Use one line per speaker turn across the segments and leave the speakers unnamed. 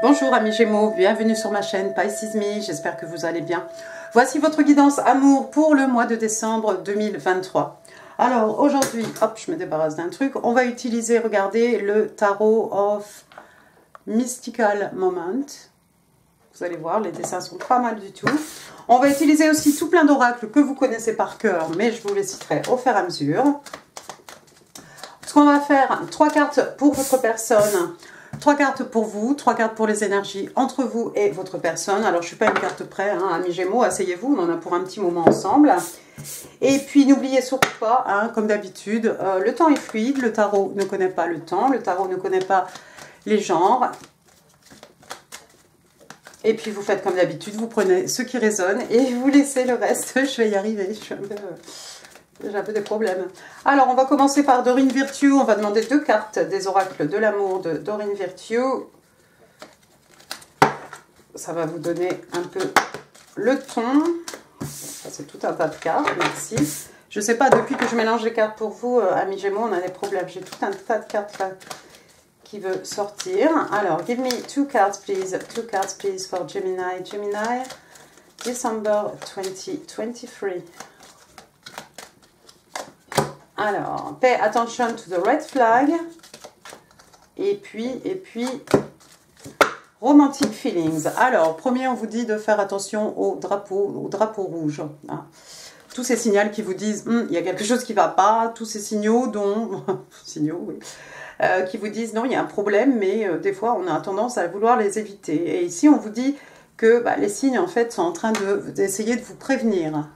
Bonjour amis Gémeaux, bienvenue sur ma chaîne Pisces Me, j'espère que vous allez bien. Voici votre guidance amour pour le mois de décembre 2023. Alors aujourd'hui, hop, je me débarrasse d'un truc, on va utiliser, regardez, le Tarot of Mystical Moment. Vous allez voir, les dessins sont pas mal du tout. On va utiliser aussi tout plein d'oracles que vous connaissez par cœur, mais je vous les citerai au fur et à mesure. Ce qu'on va faire, 3 cartes pour votre personne, 3 cartes pour vous, 3 cartes pour les énergies entre vous et votre personne. Alors, je ne suis pas une carte près, hein, amis Gémeaux, asseyez-vous, on en a pour un petit moment ensemble. Et puis, n'oubliez surtout pas, hein, comme d'habitude, le temps est fluide, le tarot ne connaît pas le temps, le tarot ne connaît pas les genres. Et puis, vous faites comme d'habitude, vous prenez ce qui résonne et vous laissez le reste. Je vais y arriver, je suis un peu... J'ai un peu des problèmes. Alors, on va commencer par Dorine Virtue. On va demander 2 cartes des oracles de l'amour de Dorine Virtue. Ça va vous donner un peu le ton. Ça, c'est tout un tas de cartes. Merci. Je ne sais pas, depuis que je mélange les cartes pour vous, amis Gémeaux, on a des problèmes. J'ai tout un tas de cartes là qui veut sortir. Alors, give me 2 cards, please. 2 cards, please, for Gemini. Gemini, December 2023. Alors, pay attention to the red flag. Et puis, romantic feelings. Alors, premier, on vous dit de faire attention au drapeau rouge. Hein. Tous ces signaux qui vous disent, il y a quelque chose qui ne va pas. Tous ces signaux dont, oui, qui vous disent, non, il y a un problème, mais des fois, on a tendance à vouloir les éviter. Et ici, on vous dit que les signes, en fait, sont en train d'essayer de vous prévenir.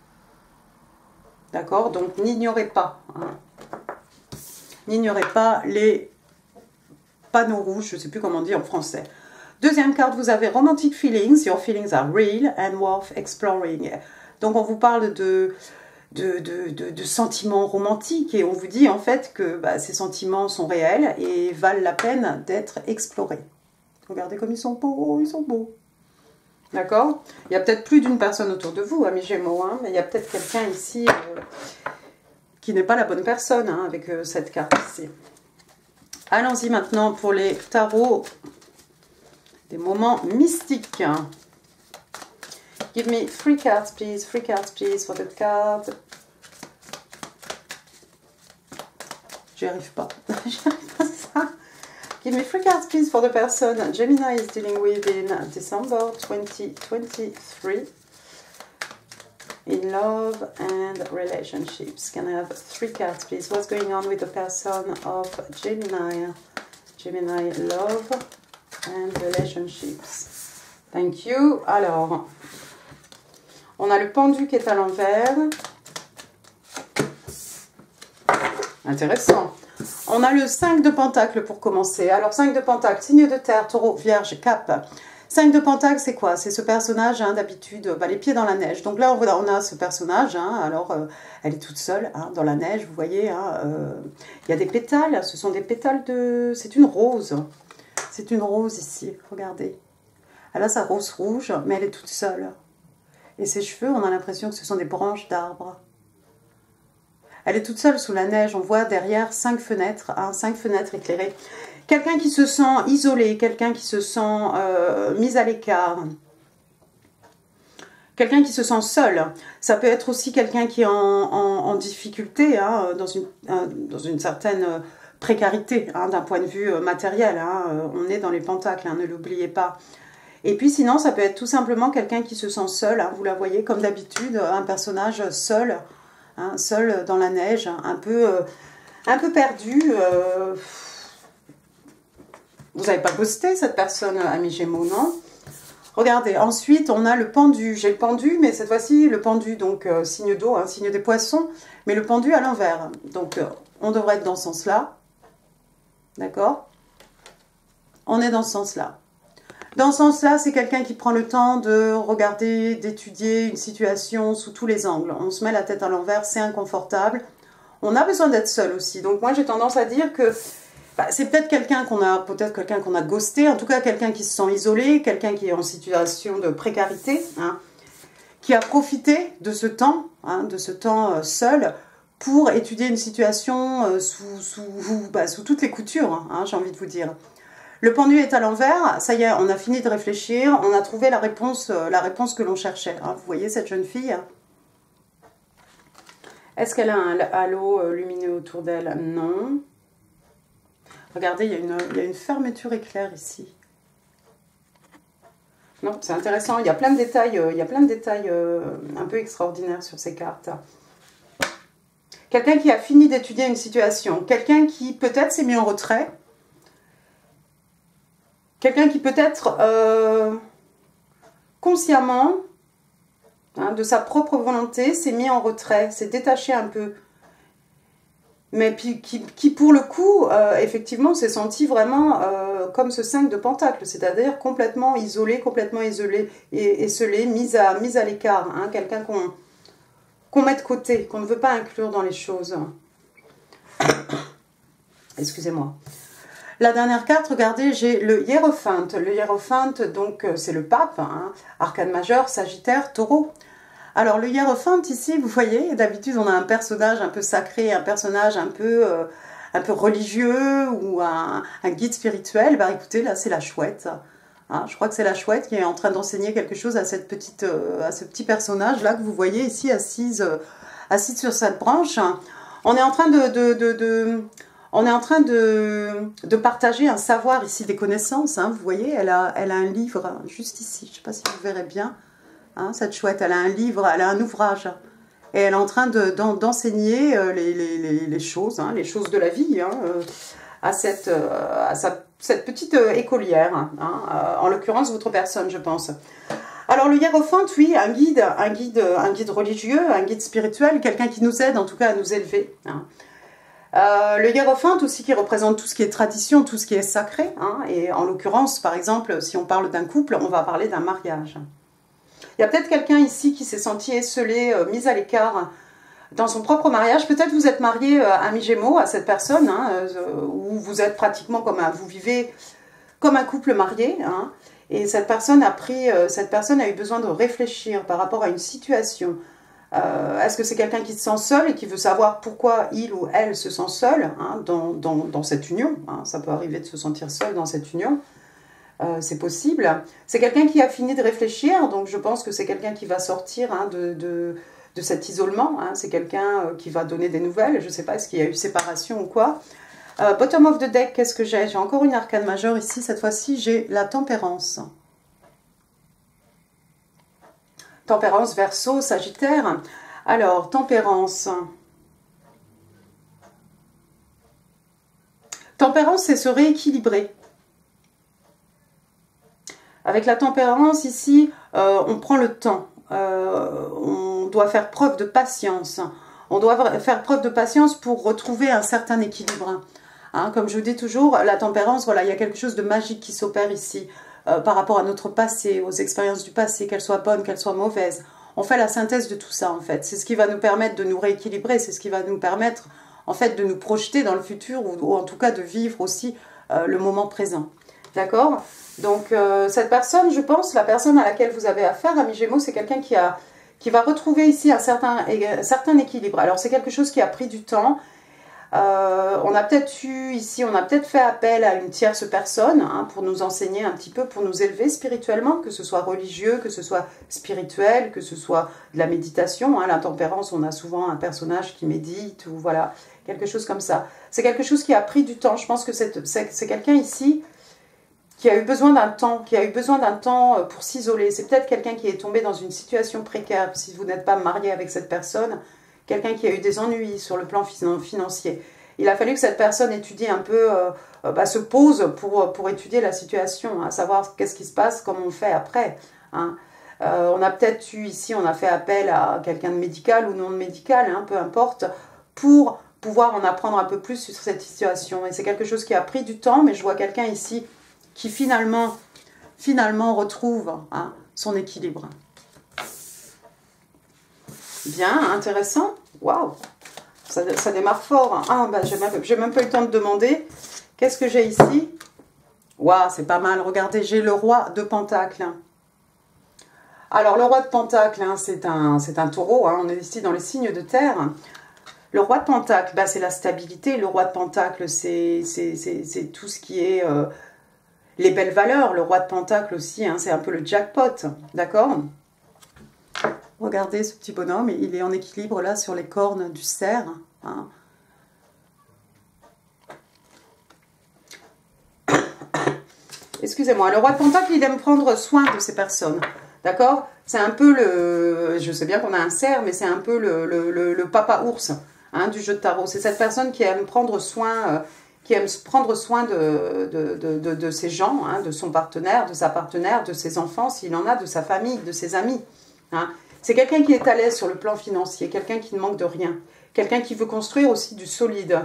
D'accord? Donc, n'ignorez pas. Hein. N'ignorez pas les panneaux rouges, je ne sais plus comment dire en français. Deuxième carte, vous avez Romantic Feelings. Your feelings are real and worth exploring. Donc, on vous parle de sentiments romantiques et on vous dit en fait que ces sentiments sont réels et valent la peine d'être explorés. Regardez comme ils sont beaux, ils sont beaux. D'accord? Il y a peut-être plus d'une personne autour de vous, amis Gémeaux, hein, mais il y a peut-être quelqu'un ici qui n'est pas la bonne personne hein, avec cette carte ici. Allons-y maintenant pour les tarots des moments mystiques. Give me 3 cards, please. 3 cards, please, for the card. J'y arrive pas. J'y arrive pas ça. Give me 3 cards, please, for the person Gemini is dealing with in December 2023. In love and relationships. Can I have 3 cards, please? What's going on with the person of Gemini? Gemini, love and relationships. Thank you. Alors, on a le pendu qui est à l'envers. Intéressant. On a le 5 de Pentacle pour commencer. Alors, 5 de Pentacle, signe de terre, taureau, vierge, cap. 5 de Pentacle, c'est quoi? C'est ce personnage, hein, d'habitude, les pieds dans la neige. Donc là, on a ce personnage, hein, alors elle est toute seule hein, dans la neige, vous voyez. Hein, y a des pétales, ce sont des pétales de... C'est une rose. C'est une rose ici, regardez. Elle a sa rose rouge, mais elle est toute seule. Et ses cheveux, on a l'impression que ce sont des branches d'arbres. Elle est toute seule sous la neige, on voit derrière 5 fenêtres, hein, 5 fenêtres éclairées. Quelqu'un qui se sent isolé, quelqu'un qui se sent mis à l'écart, quelqu'un qui se sent seul. Ça peut être aussi quelqu'un qui est en difficulté, hein, dans une certaine précarité, hein, d'un point de vue matériel. Hein, on est dans les pentacles, hein, ne l'oubliez pas. Et puis sinon, ça peut être tout simplement quelqu'un qui se sent seul. Hein, vous la voyez comme d'habitude, un personnage seul. Hein, seul dans la neige, un peu perdu. Vous n'avez pas ghosté cette personne, ami Gémeaux, non? Regardez, ensuite on a le pendu. J'ai le pendu, mais cette fois-ci le pendu, donc signe d'eau, hein, signe des poissons, mais le pendu à l'envers. Donc on devrait être dans ce sens-là. D'accord? On est dans ce sens-là. Dans ce sens-là, c'est quelqu'un qui prend le temps de regarder, d'étudier une situation sous tous les angles. On se met la tête à l'envers, c'est inconfortable. On a besoin d'être seul aussi. Donc moi, j'ai tendance à dire que c'est peut-être quelqu'un qu'on a ghosté, en tout cas quelqu'un qui se sent isolé, quelqu'un qui est en situation de précarité, hein, qui a profité de ce temps, hein, seul pour étudier une situation sous toutes les coutures, hein, j'ai envie de vous dire. Le pendu est à l'envers, ça y est, on a fini de réfléchir, on a trouvé la réponse que l'on cherchait. Hein. Vous voyez cette jeune fille? Est-ce qu'elle a un halo lumineux autour d'elle? Non. Regardez, il y a une fermeture éclair ici. Non, c'est intéressant, il y a plein de détails, un peu extraordinaires sur ces cartes. Quelqu'un qui a fini d'étudier une situation, quelqu'un qui peut-être s'est mis en retrait, quelqu'un qui peut-être consciemment, hein, de sa propre volonté, s'est mis en retrait, s'est détaché un peu. Mais qui pour le coup, effectivement, s'est senti vraiment comme ce 5 de Pentacle, c'est-à-dire complètement isolé, et esselé, mise à l'écart. Hein, quelqu'un qu'on met de côté, qu'on ne veut pas inclure dans les choses. Excusez-moi. La dernière carte, regardez, j'ai le Hiérophante. Le Hiérophante, donc, c'est le pape, hein, arcane majeur, Sagittaire, Taureau. Alors, le Hiérophante, ici, vous voyez, d'habitude, on a un personnage un peu sacré, un personnage un peu religieux ou un guide spirituel. Bah, écoutez, là, c'est la chouette. Hein, je crois que c'est la chouette qui est en train d'enseigner quelque chose à ce petit personnage-là que vous voyez ici, assise sur cette branche. On est en train de partager un savoir ici, des connaissances. Hein, vous voyez, elle a un livre juste ici. Je ne sais pas si vous verrez bien. Hein, cette chouette, elle a un livre, elle a un ouvrage. Et elle est en train d'enseigner les choses, hein, les choses de la vie, hein, à cette petite écolière. Hein, en l'occurrence, votre personne, je pense. Alors, le Hiérophante, oui, un guide religieux, un guide spirituel, quelqu'un qui nous aide, en tout cas, à nous élever. Hein. Le Hiérophante aussi qui représente tout ce qui est tradition, tout ce qui est sacré. Hein, et en l'occurrence, par exemple, si on parle d'un couple, on va parler d'un mariage. Il y a peut-être quelqu'un ici qui s'est senti esselé, mis à l'écart dans son propre mariage. Peut-être vous êtes marié à mi-gémeaux à cette personne, hein, ou vous êtes pratiquement vous vivez comme un couple marié. Hein, et cette personne a eu besoin de réfléchir par rapport à une situation. Est-ce que c'est quelqu'un qui se sent seul et qui veut savoir pourquoi il ou elle se sent seul, hein, dans cette union, hein, ça peut arriver de se sentir seul dans cette union. C'est possible. C'est quelqu'un qui a fini de réfléchir, donc je pense que c'est quelqu'un qui va sortir, hein, de cet isolement. Hein. C'est quelqu'un qui va donner des nouvelles. Je ne sais pas, est-ce qu'il y a eu séparation ou quoi. Bottom of the deck, qu'est-ce que j'ai? J'ai encore une arcane majeure ici. Cette fois-ci, j'ai la tempérance. Tempérance, Verseau, Sagittaire. Alors, tempérance. Tempérance, c'est se rééquilibrer. Avec la tempérance, ici, on prend le temps. On doit faire preuve de patience. On doit faire preuve de patience pour retrouver un certain équilibre. Hein, comme je vous dis toujours, la tempérance, voilà, il y a quelque chose de magique qui s'opère ici par rapport à notre passé, aux expériences du passé, qu'elles soient bonnes, qu'elles soient mauvaises. On fait la synthèse de tout ça, en fait. C'est ce qui va nous permettre de nous rééquilibrer, c'est ce qui va nous permettre, en fait, de nous projeter dans le futur ou en tout cas de vivre aussi le moment présent. D'accord? Donc, cette personne, je pense, la personne à laquelle vous avez affaire, ami Gémeaux, c'est quelqu'un qui va retrouver ici un certain équilibre. Alors, c'est quelque chose qui a pris du temps. On a peut-être fait appel à une tierce personne, hein, pour nous enseigner un petit peu, pour nous élever spirituellement, que ce soit religieux, que ce soit spirituel, que ce soit de la méditation. Hein. La tempérance, on a souvent un personnage qui médite, ou voilà, quelque chose comme ça. C'est quelque chose qui a pris du temps. Je pense que c'est quelqu'un ici qui a eu besoin d'un temps, pour s'isoler. C'est peut-être quelqu'un qui est tombé dans une situation précaire, si vous n'êtes pas marié avec cette personne, quelqu'un qui a eu des ennuis sur le plan financier. Il a fallu que cette personne étudie un peu, se pose pour étudier la situation, hein, savoir qu'est-ce qui se passe, comment on fait après. Hein. On a peut-être eu ici, on a fait appel à quelqu'un de médical ou non de médical, hein, peu importe, pour pouvoir en apprendre un peu plus sur cette situation. Et c'est quelque chose qui a pris du temps, mais je vois quelqu'un ici qui finalement retrouve, hein, son équilibre. Bien, intéressant. Waouh, ça démarre fort. Hein. Ah, bah, j'ai même pas eu le temps de demander. Qu'est-ce que j'ai ici? Waouh, c'est pas mal. Regardez, j'ai le roi de Pentacle. Alors, le roi de Pentacle, hein, c'est un taureau. Hein, on est ici dans les signes de terre. Le roi de Pentacle, bah, c'est la stabilité. Le roi de Pentacle, c'est tout ce qui est les belles valeurs. Le roi de Pentacle aussi, hein, c'est un peu le jackpot, d'accord? Regardez ce petit bonhomme, il est en équilibre là sur les cornes du cerf. Hein. Excusez-moi, le roi de Pentacle, il aime prendre soin de ces personnes, d'accord? C'est un peu le... Je sais bien qu'on a un cerf, mais c'est un peu le papa ours, hein, du jeu de tarot. C'est cette personne qui aime prendre soin... de ses gens, hein, de son partenaire, de sa partenaire, de ses enfants, s'il en a, de sa famille, de ses amis. Hein. C'est quelqu'un qui est à l'aise sur le plan financier, quelqu'un qui ne manque de rien, quelqu'un qui veut construire aussi du solide,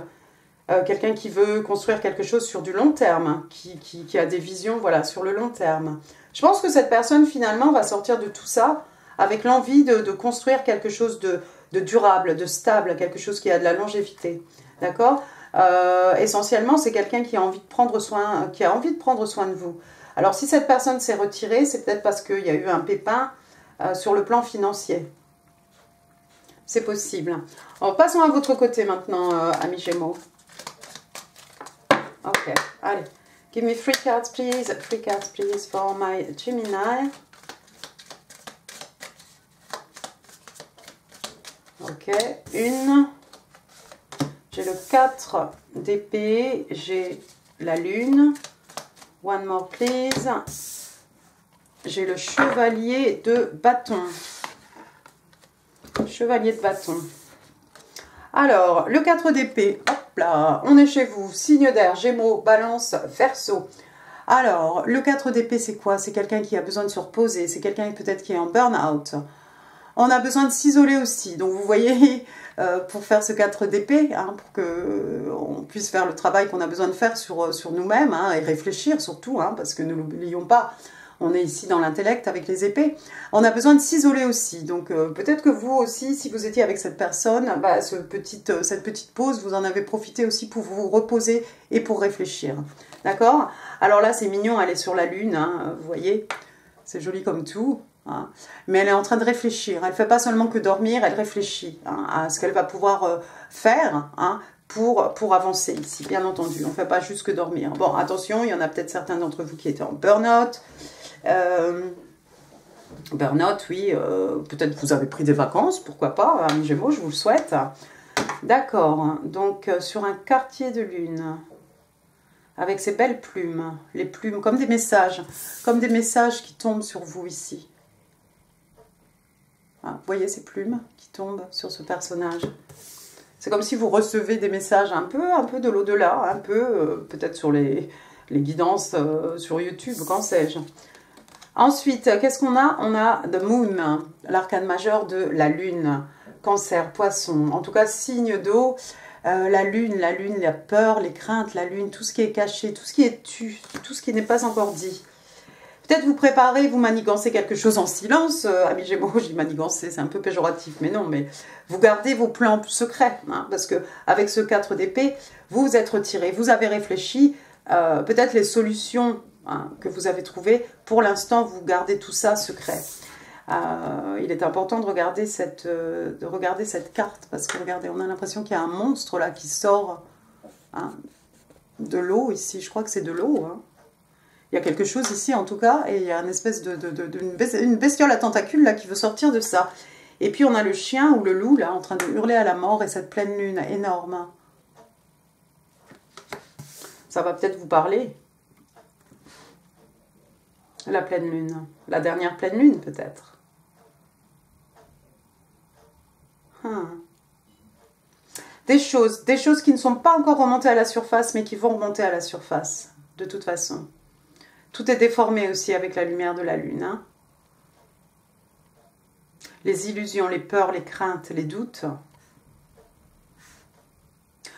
quelqu'un qui veut construire quelque chose sur du long terme, qui a des visions voilà, sur le long terme. Je pense que cette personne finalement va sortir de tout ça avec l'envie de construire quelque chose de durable, de stable, quelque chose qui a de la longévité. D'accord ? Essentiellement, c'est quelqu'un qui a envie de prendre soin, de vous. Alors, si cette personne s'est retirée, c'est peut-être parce qu'il y a eu un pépin sur le plan financier. C'est possible. Alors, passons à votre côté maintenant, amis Gémeaux. Ok, allez. Give me 3 cards, please. 3 cards, please, for my Gemini. Ok, une. J'ai le 4 d'épée, j'ai la lune. One more, please. J'ai le chevalier de bâton. Chevalier de bâton. Alors, le 4 d'épée, hop là, on est chez vous. Signe d'air, Gémeaux, Balance, Verseau. Alors, le 4 d'épée, c'est quoi? C'est quelqu'un qui a besoin de se reposer. C'est quelqu'un peut-être qui est en burn-out. On a besoin de s'isoler aussi. Donc, vous voyez, pour faire ce 4 d'épée, hein, pour qu'on puisse faire le travail qu'on a besoin de faire sur nous-mêmes, hein, et réfléchir surtout, hein, parce que ne l'oublions pas, on est ici dans l'intellect avec les épées. On a besoin de s'isoler aussi. Donc, peut-être que vous aussi, si vous étiez avec cette personne, bah, cette petite pause, vous en avez profité aussi pour vous reposer et pour réfléchir. D'accord? Alors là, c'est mignon, elle est sur la lune, hein, vous voyez, c'est joli comme tout. Hein. Mais elle est en train de réfléchir. Elle ne fait pas seulement que dormir, elle réfléchit, hein, à ce qu'elle va pouvoir faire, hein, pour avancer ici, bien entendu. On ne fait pas juste que dormir. Bon, attention, il y en a peut-être certains d'entre vous qui étaient en burn-out. Burn-out, oui, peut-être vous avez pris des vacances, pourquoi pas, amis Gémeaux, je vous le souhaite. D'accord, donc sur un quartier de lune, avec ces belles plumes, les plumes comme des messages qui tombent sur vous ici. Ah, vous voyez ces plumes qui tombent sur ce personnage. C'est comme si vous recevez des messages un peu de l'au-delà, un peu peut-être sur les guidances sur YouTube, qu'en sais-je. Ensuite, qu'est-ce qu'on a? On a The Moon, l'arcane majeur de la Lune, Cancer, Poisson, en tout cas signe d'eau, la Lune, la peur, les craintes, la Lune, tout ce qui est caché, tout ce qui est tu, tout ce qui n'est pas encore dit. Peut-être vous préparez, vous manigancez quelque chose en silence, amis Gémeaux, j'ai manigancé, c'est un peu péjoratif, mais non, mais vous gardez vos plans secrets, hein, parce que avec ce 4 d'épée, vous vous êtes retiré, vous avez réfléchi, peut-être les solutions, hein, que vous avez trouvées, pour l'instant, vous gardez tout ça secret. Il est important de regarder cette carte, parce que regardez, on a l'impression qu'il y a un monstre là qui sort, hein, de l'eau ici, je crois que c'est de l'eau, hein. Il y a quelque chose ici en tout cas, et il y a une espèce une bestiole à tentacules là qui veut sortir de ça. Et puis on a le chien ou le loup là en train de hurler à la mort, et cette pleine lune énorme. Ça va peut-être vous parler. La pleine lune, la dernière pleine lune peut-être. Des choses qui ne sont pas encore remontées à la surface, mais qui vont remonter à la surface, de toute façon. Tout est déformé aussi avec la lumière de la lune. Hein. Les illusions, les peurs, les craintes, les doutes.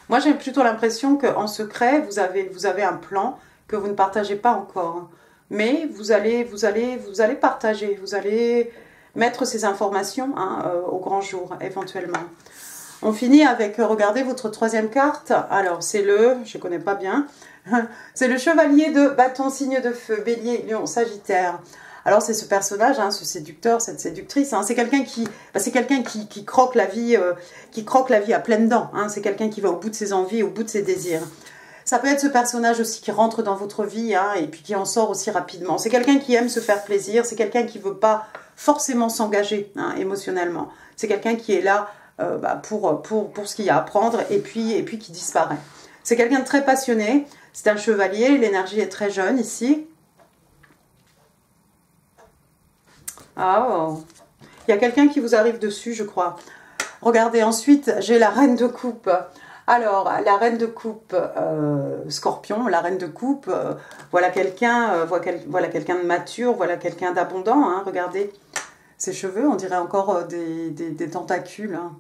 Moi, j'ai plutôt l'impression qu'en secret, vous avez un plan que vous ne partagez pas encore. Mais vous allez partager, vous allez mettre ces informations, hein, au grand jour, éventuellement. On finit avec, regardez votre troisième carte. Alors, c'est je ne connais pas bien, c'est le chevalier de bâton, signe de feu, bélier, lion, sagittaire. Alors, c'est ce personnage, hein, ce séducteur, cette séductrice. Hein, c'est quelqu'un qui croque la vie à pleines dents. Hein, c'est quelqu'un qui va au bout de ses envies, au bout de ses désirs. Ça peut être ce personnage aussi qui rentre dans votre vie hein, et puis qui en sort aussi rapidement. C'est quelqu'un qui aime se faire plaisir, c'est quelqu'un qui ne veut pas forcément s'engager hein, émotionnellement. C'est quelqu'un qui est là pour ce qu'il y a à prendre et puis qui disparaît. C'est quelqu'un de très passionné, c'est un chevalier, l'énergie est très jeune ici. Oh, il y a quelqu'un qui vous arrive dessus, je crois. Regardez, ensuite, j'ai la reine de coupe. Alors, la reine de coupe, scorpion, la reine de coupe, voilà quelqu'un de mature, voilà quelqu'un d'abondant. Hein, regardez ses cheveux, on dirait encore des tentacules. Hein.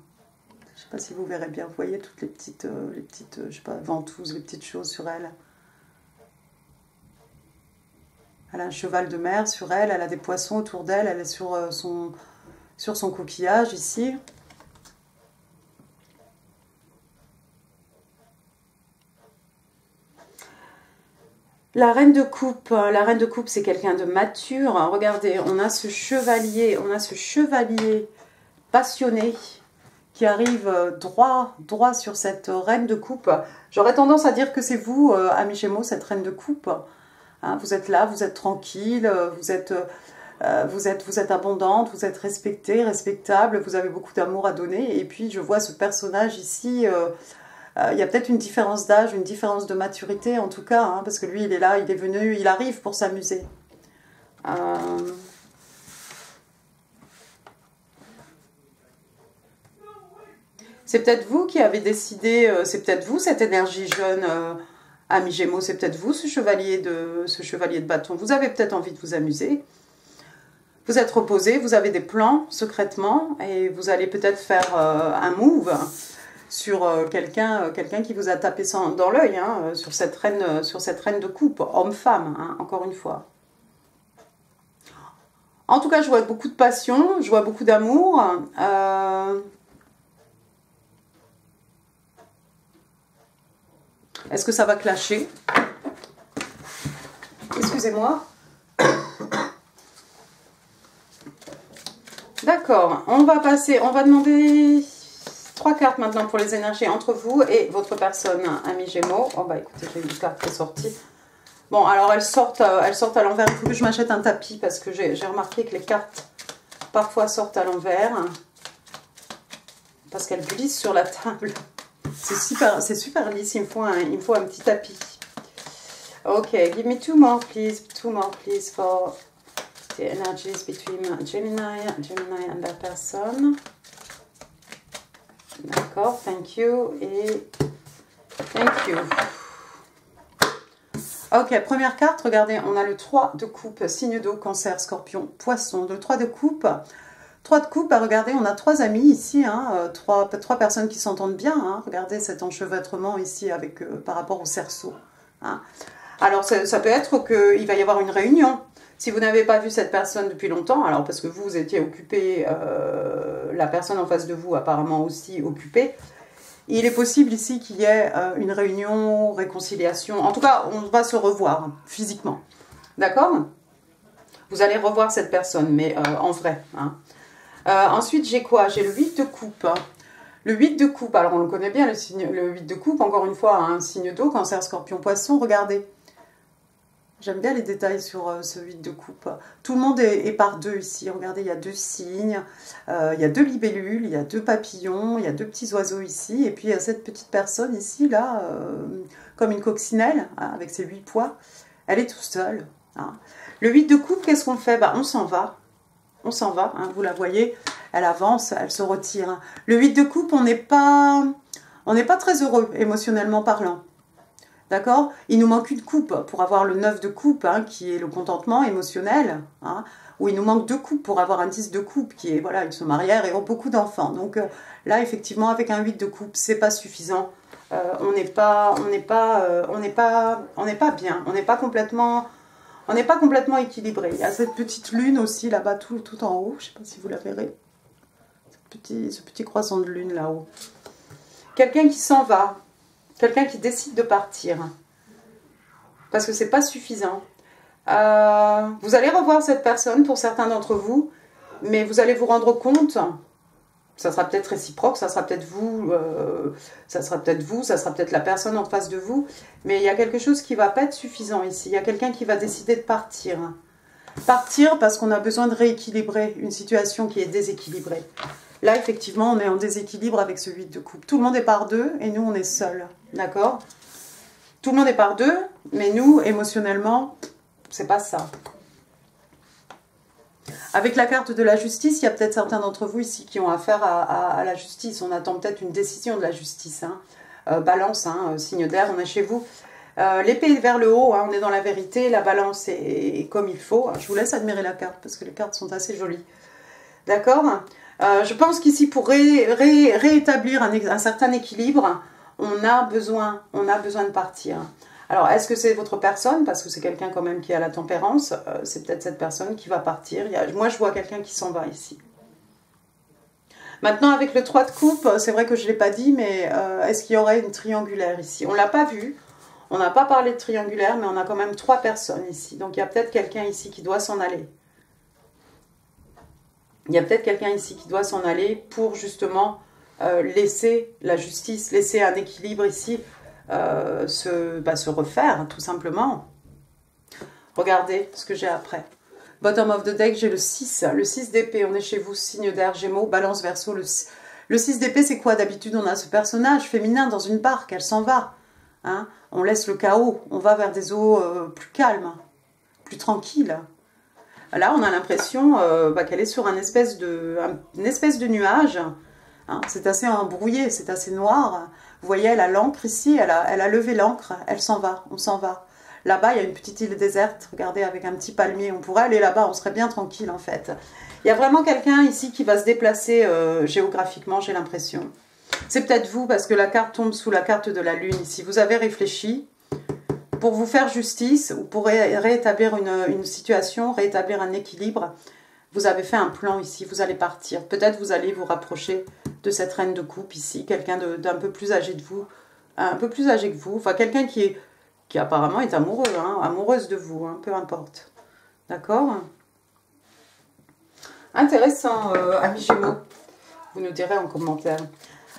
Je ne sais pas si vous verrez bien, vous voyez toutes les petites je sais pas, ventouses, les petites choses sur elle. Elle a un cheval de mer sur elle, elle a des poissons autour d'elle, elle est sur son coquillage ici. La reine de coupe c'est quelqu'un de mature. Regardez, on a ce chevalier passionné qui arrive droit sur cette reine de coupe. J'aurais tendance à dire que c'est vous, amis Gémeaux, cette reine de coupe. Hein, vous êtes là, vous êtes tranquille, vous êtes abondante, vous êtes respectée, respectable, vous avez beaucoup d'amour à donner. Et puis je vois ce personnage ici, il y a peut-être une différence d'âge, une différence de maturité en tout cas, hein, parce que lui il est là, il est venu, il arrive pour s'amuser. C'est peut-être vous qui avez décidé, c'est peut-être vous cette énergie jeune, amis Gémeaux, c'est peut-être vous ce chevalier de bâton. Vous avez peut-être envie de vous amuser. Vous êtes reposé, vous avez des plans secrètement et vous allez peut-être faire un move sur quelqu'un qui vous a tapé dans l'œil, hein, sur cette reine de coupe, homme-femme, hein, encore une fois. En tout cas, je vois beaucoup de passion, je vois beaucoup d'amour. Est-ce que ça va clasher? Excusez-moi. D'accord, on va demander 3 cartes maintenant pour les énergies entre vous et votre personne, ami Gémeaux. Oh bah écoutez, j'ai une carte qui est sortie. Bon, alors elles sortent à l'envers. Il faut que je m'achète un tapis parce que j'ai remarqué que les cartes parfois sortent à l'envers. Parce qu'elles glissent sur la table. C'est super lisse, il me faut un petit tapis. Ok, give me two more please for the energies between Gemini and that person. D'accord, thank you et thank you. Ok, première carte, regardez, on a le 3 de coupe, signe d'eau, cancer, scorpion, poisson. Le 3 de coupe. 3 de coupe, bah regardez, on a 3 amis ici, hein, 3 personnes qui s'entendent bien. Hein, regardez cet enchevêtrement ici avec, par rapport au cerceau. Hein. Alors, ça peut être qu'il va y avoir une réunion. Si vous n'avez pas vu cette personne depuis longtemps, alors parce que vous étiez occupé, la personne en face de vous apparemment aussi occupée, il est possible ici qu'il y ait une réunion, réconciliation. En tout cas, on va se revoir physiquement. D'accord? Vous allez revoir cette personne, mais en vrai. Hein. Ensuite, j'ai quoi? J'ai le 8 de coupe. Le 8 de coupe, alors on le connaît bien, le 8 de coupe, encore une fois, un signe d'eau, cancer, scorpion, poisson, regardez. J'aime bien les détails sur ce 8 de coupe. Tout le monde est par deux ici. Regardez, il y a 2 cygnes, il y a 2 libellules, il y a 2 papillons, il y a 2 petits oiseaux ici. Et puis il y a cette petite personne ici, là, comme une coccinelle, hein, avec ses 8 poids. Elle est toute seule. Hein. Le 8 de coupe, qu'est-ce qu'on fait? Bah, on s'en va. On s'en va, hein, vous la voyez, elle avance, elle se retire. Hein. Le 8 de coupe, on n'est pas très heureux, émotionnellement parlant. D'accord? Il nous manque une coupe pour avoir le 9 de coupe, hein, qui est le contentement émotionnel. Hein, ou il nous manque 2 coupes pour avoir un 10 de coupe, qui est, voilà, ils se marièrent et ont beaucoup d'enfants. Donc là, effectivement, avec un 8 de coupe, c'est pas suffisant. On n'est pas bien, on n'est pas complètement équilibré. Il y a cette petite lune aussi là-bas, tout en haut. Je ne sais pas si vous la verrez. Ce petit croissant de lune là-haut. Quelqu'un qui s'en va. Quelqu'un qui décide de partir. Parce que c'est pas suffisant. Vous allez revoir cette personne pour certains d'entre vous. Mais vous allez vous rendre compte Ça sera peut-être réciproque, ça sera peut-être vous, ça sera peut-être vous, ça sera peut-être la personne en face de vous. Mais il y a quelque chose qui ne va pas être suffisant ici. Il y a quelqu'un qui va décider de partir. Partir parce qu'on a besoin de rééquilibrer une situation qui est déséquilibrée. Là, effectivement, on est en déséquilibre avec ce 8 de coupe. Tout le monde est par deux et nous, on est seuls. D'accord? Tout le monde est par deux, mais nous, émotionnellement, c'est pas ça. Avec la carte de la justice, il y a peut-être certains d'entre vous ici qui ont affaire à la justice. On attend peut-être une décision de la justice. Hein. Balance, hein, signe d'air, on est chez vous. L'épée est vers le haut, hein, on est dans la vérité. La balance est comme il faut. Je vous laisse admirer la carte parce que les cartes sont assez jolies. D'accord? Je pense qu'ici, pour réétablir un certain équilibre, on a besoin de partir. Alors, est-ce que c'est votre personne? Parce que c'est quelqu'un quand même qui a la tempérance. C'est peut-être cette personne qui va partir. Moi, je vois quelqu'un qui s'en va ici. Maintenant, avec le 3 de coupe, c'est vrai que je ne l'ai pas dit, mais est-ce qu'il y aurait une triangulaire ici? On ne l'a pas vu. On n'a pas parlé de triangulaire, mais on a quand même 3 personnes ici. Donc, il y a peut-être quelqu'un ici qui doit s'en aller. Il y a peut-être quelqu'un ici qui doit s'en aller pour justement laisser la justice, laisser un équilibre ici, se refaire, tout simplement. Regardez ce que j'ai après. Bottom of the deck, j'ai le 6. Le 6 d'épée, on est chez vous, signe d'air, Gémeaux, Balance, Verseau. Le 6 d'épée, c'est quoi? D'habitude, on a ce personnage féminin dans une barque, elle s'en va. Hein, on laisse le chaos, on va vers des eaux plus calmes, plus tranquilles. Là, on a l'impression qu'elle est sur une espèce de nuage. Hein, c'est assez embrouillé, c'est assez noir. Vous voyez, elle a l'encre ici, elle a levé l'encre, elle s'en va, on s'en va. Là-bas, il y a une petite île déserte, regardez, avec un petit palmier. On pourrait aller là-bas, on serait bien tranquille en fait. Il y a vraiment quelqu'un ici qui va se déplacer géographiquement, j'ai l'impression. C'est peut-être vous, parce que la carte tombe sous la carte de la lune ici. Vous avez réfléchi pour vous faire justice ou pour rétablir une situation, rétablir un équilibre. Vous avez fait un plan ici, vous allez partir. Peut-être vous allez vous rapprocher de cette reine de coupe ici, quelqu'un d'un peu plus âgé de vous, un peu plus âgé que vous. Enfin, quelqu'un qui apparemment est amoureux, hein, amoureuse de vous, hein, peu importe. D'accord? Intéressant, amis Gémeaux. Vous nous direz en commentaire.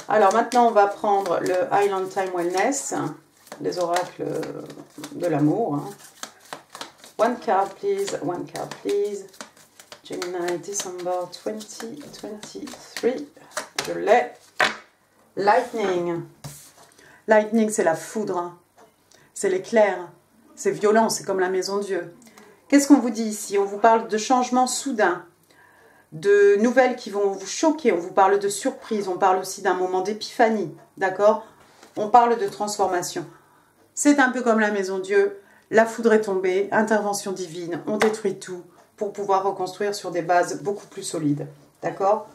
Alors maintenant, on va prendre le Highland Time Wellness, les oracles de l'amour. Hein. One card, please. One card, please. Gemini, December 2023. Je l'ai. Lightning. Lightning, c'est la foudre. C'est l'éclair. C'est violent, c'est comme la maison Dieu. Qu'est-ce qu'on vous dit ici? On vous parle de changements soudains, de nouvelles qui vont vous choquer. On vous parle de surprise. On parle aussi d'un moment d'épiphanie. D'accord? On parle de transformation. C'est un peu comme la maison Dieu. La foudre est tombée. Intervention divine. On détruit tout pour pouvoir reconstruire sur des bases beaucoup plus solides. D'accord?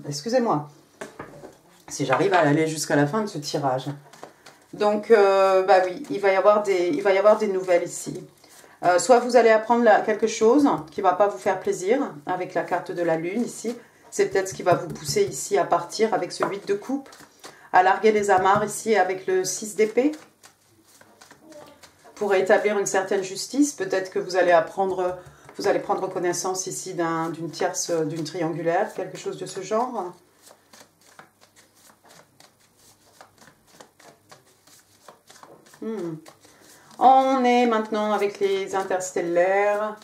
Excusez-moi. Si j'arrive à aller jusqu'à la fin de ce tirage. Donc, oui, il va y avoir des nouvelles ici. Soit vous allez apprendre quelque chose qui ne va pas vous faire plaisir avec la carte de la lune ici. C'est peut-être ce qui va vous pousser ici à partir avec ce 8 de coupe. À larguer les amarres ici avec le 6 d'épée. Pour établir une certaine justice, peut-être que vous allez prendre connaissance ici d'une tierce, d'une triangulaire, quelque chose de ce genre. On est maintenant avec les interstellaires.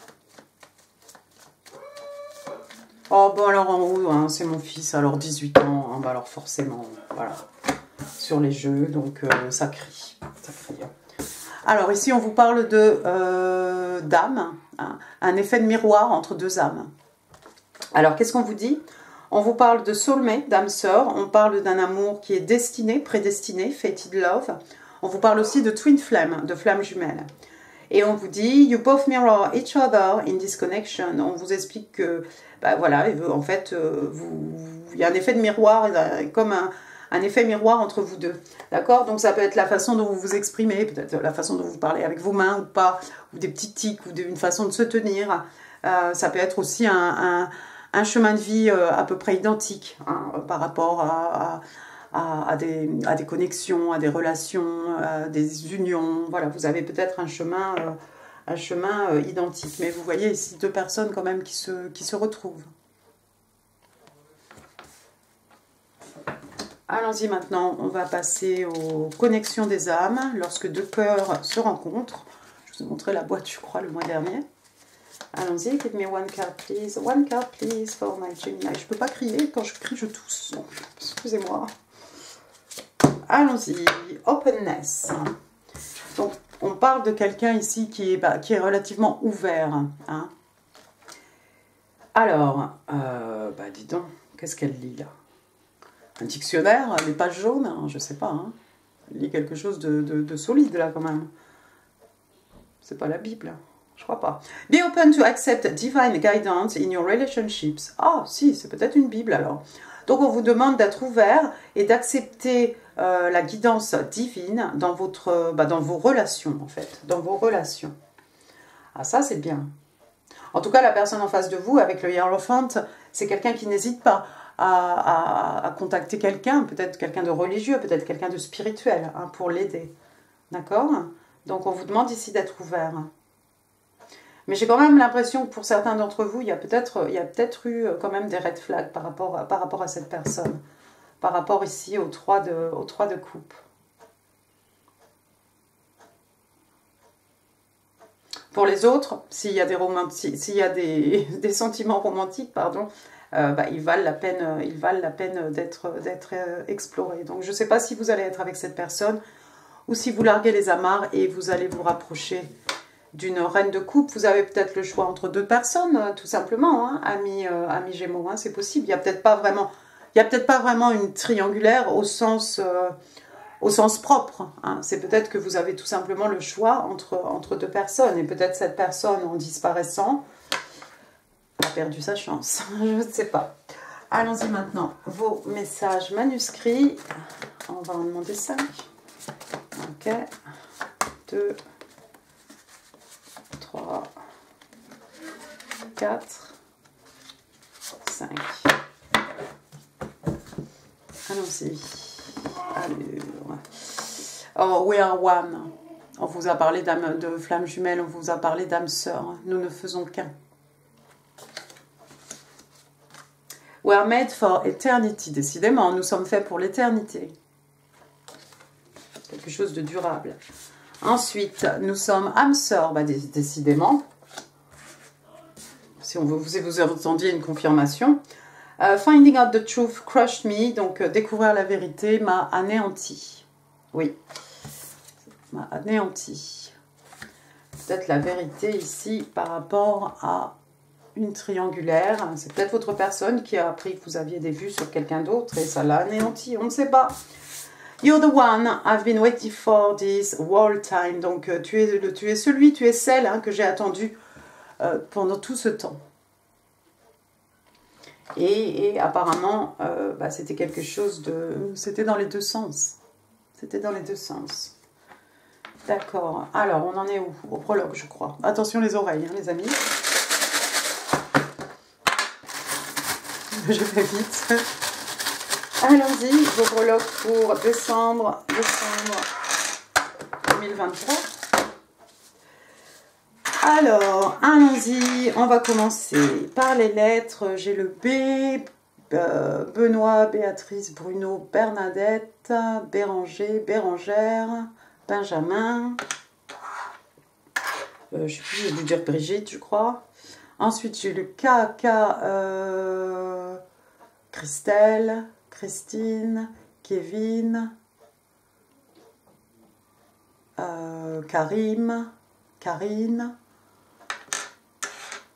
Oh, bon, alors en haut, hein, c'est mon fils, alors 18 ans, hein, bah alors forcément, voilà, sur les jeux, donc ça crie, ça crie. Alors ici, on vous parle de d'âme, hein, un effet de miroir entre deux âmes. Alors, qu'est-ce qu'on vous dit? On vous parle de soulmate, d'âme sœur, on parle d'un amour qui est destiné, prédestiné, fated love. On vous parle aussi de twin flame, de flammes jumelles. Et on vous dit, you both mirror each other in this connection. On vous explique que, voilà, en fait, il y a un effet de miroir, comme un effet miroir entre vous deux. D'accord? Donc ça peut être la façon dont vous vous exprimez, peut-être la façon dont vous parlez avec vos mains ou pas, ou des petits tics, ou une façon de se tenir. Ça peut être aussi un chemin de vie à peu près identique, hein, par rapport à des connexions, à des relations, à des unions. Voilà, vous avez peut-être un chemin identique. Mais vous voyez ici deux personnes quand même qui se retrouvent. Allons-y maintenant, on va passer aux connexions des âmes lorsque deux cœurs se rencontrent. Je vous ai montré la boîte, je crois, le mois dernier. Allons-y, give me one card please. One card please for my Gemini. Je ne peux pas crier, quand je crie, je tousse. Donc, excusez-moi. Allons-y, openness. Donc, on parle de quelqu'un ici qui est relativement ouvert. Hein. Alors, dis donc, qu'est-ce qu'elle lit là? Un dictionnaire, les pages jaunes, hein, je sais pas. Hein. Elle lit quelque chose de solide là quand même. C'est pas la Bible, je crois pas. Be open to accept divine guidance in your relationships. Ah, si, c'est peut-être une Bible alors. Donc on vous demande d'être ouvert et d'accepter la guidance divine dans dans vos relations en fait, dans vos relations. Ah ça c'est bien. En tout cas la personne en face de vous avec le Hierophant, c'est quelqu'un qui n'hésite pas à contacter quelqu'un, peut-être quelqu'un de religieux, peut-être quelqu'un de spirituel, hein, pour l'aider. D'accord? Donc on vous demande ici d'être ouvert. Mais j'ai quand même l'impression que pour certains d'entre vous, il y a peut-être eu quand même des red flags par rapport à cette personne. Par rapport ici aux trois de coupe. Pour les autres, s'il y a des sentiments romantiques, pardon, ils valent la peine d'être explorés. Donc je ne sais pas si vous allez être avec cette personne ou si vous larguez les amarres et vous allez vous rapprocher d'une reine de coupe. Vous avez peut-être le choix entre deux personnes, tout simplement, hein, amis Gémeaux, hein, c'est possible. Il n'y a peut-être pas vraiment une triangulaire au sens propre. Hein. C'est peut-être que vous avez tout simplement le choix entre deux personnes. Et peut-être cette personne, en disparaissant, a perdu sa chance. Je ne sais pas. Allons-y maintenant. Vos messages manuscrits. On va en demander 5. Ok. 2, 3, 4, 5. Allons-y. Allure. Oh, we are one. On vous a parlé de flammes jumelles, on vous a parlé d'âmes sœurs. Nous ne faisons qu'un. We are made for eternity. Décidément, nous sommes faits pour l'éternité. Quelque chose de durable. Ensuite, nous sommes âmes sœurs. Décidément. Si vous entendiez une confirmation. Finding out the truth crushed me. Donc, découvrir la vérité m'a anéanti. Oui. M'a anéanti. Peut-être la vérité ici par rapport à une triangulaire. C'est peut-être votre personne qui a appris que vous aviez des vues sur quelqu'un d'autre et ça l'a anéanti. On ne sait pas. You're the one I've been waiting for this whole time. Donc, tu es celle hein, que j'ai attendue pendant tout ce temps. Et apparemment, c'était quelque chose de... C'était dans les deux sens. C'était dans les deux sens. D'accord. Alors, on en est où? Au prologue, je crois. Attention les oreilles, hein, les amis. Je vais vite. Allons-y, vos prologues pour décembre 2023. Alors, allons-y, on va commencer par les lettres. J'ai le B, Benoît, Béatrice, Bruno, Bernadette, Béranger, Bérangère, Benjamin. Je sais plus, je vais vous dire Brigitte, je crois. Ensuite, j'ai le K, Christelle, Christine, Kevin, Karim, Karine.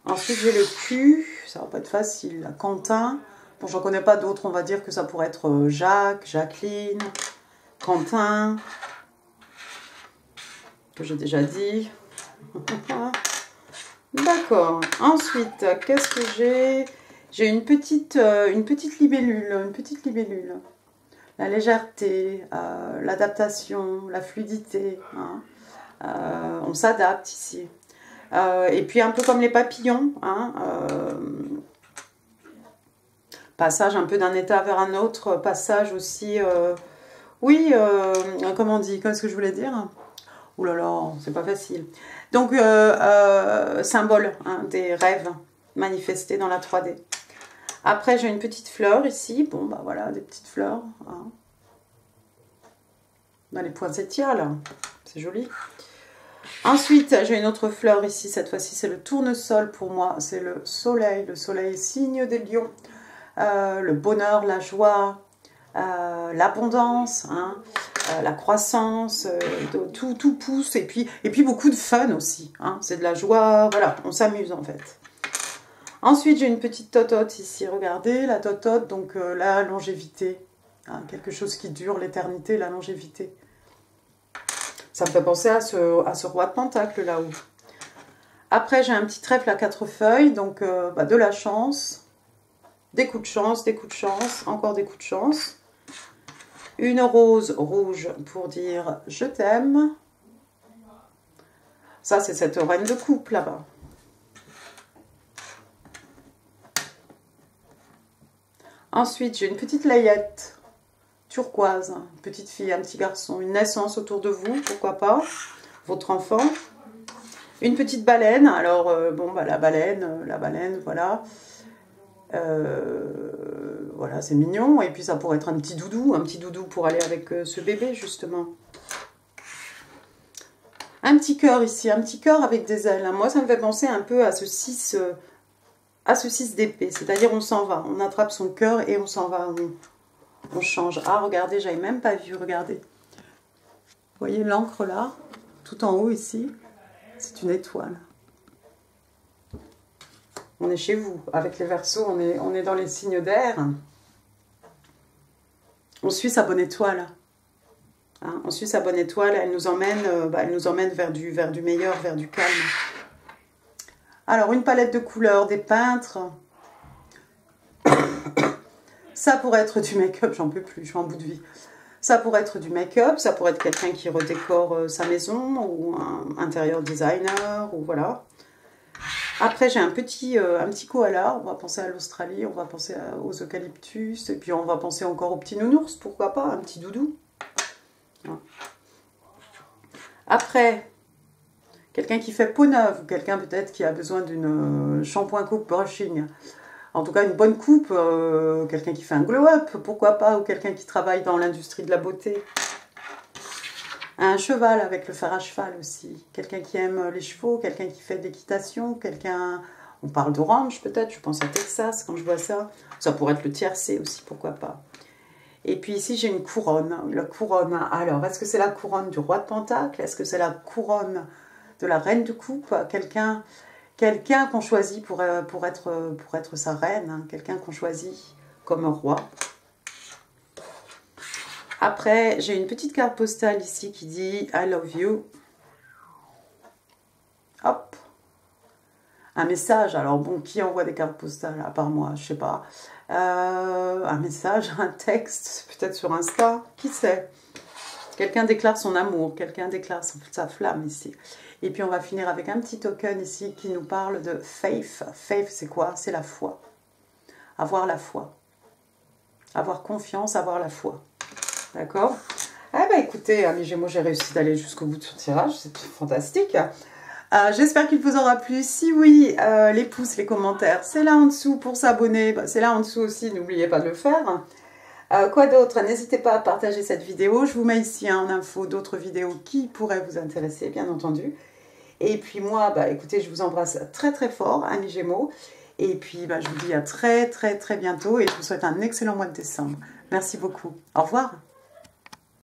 Ensuite, j'ai le Q, ça va pas être facile, Quentin. Bon, j'en connais pas d'autres, on va dire que ça pourrait être Jacques, Jacqueline, Quentin, que j'ai déjà dit. D'accord. Ensuite, qu'est-ce que j'ai? J'ai une petite libellule, La légèreté, l'adaptation, la fluidité. Hein. On s'adapte ici. Et puis un peu comme les papillons, hein, passage un peu d'un état vers un autre, passage aussi, comment on dit, qu'est-ce que je voulais dire? Ouh là là, c'est pas facile. Donc, symbole hein, des rêves manifestés dans la 3D. Après, j'ai une petite fleur ici. Bon, voilà, des petites fleurs. Hein. dans les poinsettias, là. C'est joli. Ensuite, j'ai une autre fleur ici. Cette fois-ci, c'est le tournesol pour moi. C'est le soleil. Le soleil, signe des lions. Le bonheur, la joie, l'abondance, hein, la croissance, tout pousse. Et puis beaucoup de fun aussi. Hein. C'est de la joie. Voilà, on s'amuse en fait. Ensuite, j'ai une petite totote ici. Regardez, la totote, donc la longévité. Hein, quelque chose qui dure l'éternité, la longévité. Ça me fait penser à ce roi de pentacle là-haut. Après, j'ai un petit trèfle à 4 feuilles, donc de la chance, des coups de chance, encore des coups de chance. Une rose rouge pour dire je t'aime. Ça, c'est cette reine de coupe là-bas. Ensuite, j'ai une petite layette turquoise, une petite fille, un petit garçon, une naissance autour de vous, pourquoi pas, votre enfant. Une petite baleine, alors bon, bah, la baleine, voilà. Voilà, c'est mignon. Et puis ça pourrait être un petit doudou pour aller avec ce bébé, justement. Un petit cœur ici, un petit cœur avec des ailes. Moi, ça me fait penser un peu à ce 6 d'épée, c'est-à-dire on s'en va, on attrape son cœur et on s'en va, on change. Ah, regardez, j'avais même pas vu, regardez. Vous voyez l'encre là, tout en haut ici, c'est une étoile. On est chez vous, avec les Verseaux, on est dans les signes d'air. On suit sa bonne étoile. Hein, on suit sa bonne étoile, elle nous emmène vers du meilleur, vers du calme. Alors, une palette de couleurs, des peintres. Ça pourrait être du make-up, j'en peux plus, je suis en bout de vie. Ça pourrait être du make-up, ça pourrait être quelqu'un qui redécore sa maison, ou un intérieur designer, ou voilà. Après, j'ai un petit koala, on va penser à l'Australie, on va penser aux eucalyptus, et puis on va penser encore aux petits nounours, pourquoi pas, un petit doudou. Après, quelqu'un qui fait peau neuve, quelqu'un peut-être qui a besoin d'une shampoing coupe brushing. En tout cas, une bonne coupe, quelqu'un qui fait un glow-up, pourquoi pas, ou quelqu'un qui travaille dans l'industrie de la beauté. Un cheval avec le fer à cheval aussi. Quelqu'un qui aime les chevaux, quelqu'un qui fait de l'équitation, quelqu'un... On parle d'orange peut-être, je pense à Texas quand je vois ça. Ça pourrait être le tiercé aussi, pourquoi pas. Et puis ici, j'ai une couronne. La couronne, alors, est-ce que c'est la couronne du roi de Pentacle? Est-ce que c'est la couronne de la reine de coupe? Quelqu'un qu'on choisit pour être sa reine, hein, quelqu'un qu'on choisit comme roi. Après, j'ai une petite carte postale ici qui dit « I love you ». Hop. Un message. Alors bon, qui envoie des cartes postales à part moi? Je sais pas. Un message, un texte, peut-être sur Insta. Qui sait? Quelqu'un déclare son amour, quelqu'un déclare sa flamme ici. Et puis on va finir avec un petit token ici qui nous parle de faith. Faith, c'est quoi? C'est la foi. Avoir la foi. Avoir confiance, avoir la foi. D'accord? Eh bien écoutez, amis Gémeaux, j'ai réussi d'aller jusqu'au bout de ce tirage, c'est fantastique. J'espère qu'il vous aura plu. Si oui, les pouces, les commentaires, c'est là en dessous pour s'abonner. C'est là en dessous aussi, n'oubliez pas de le faire. Quoi d'autre? N'hésitez pas à partager cette vidéo. Je vous mets ici en info d'autres vidéos qui pourraient vous intéresser, bien entendu. Et puis moi, écoutez, je vous embrasse très très fort, amis Gémeaux. Et puis je vous dis à très très très bientôt et je vous souhaite un excellent mois de décembre. Merci beaucoup. Au revoir.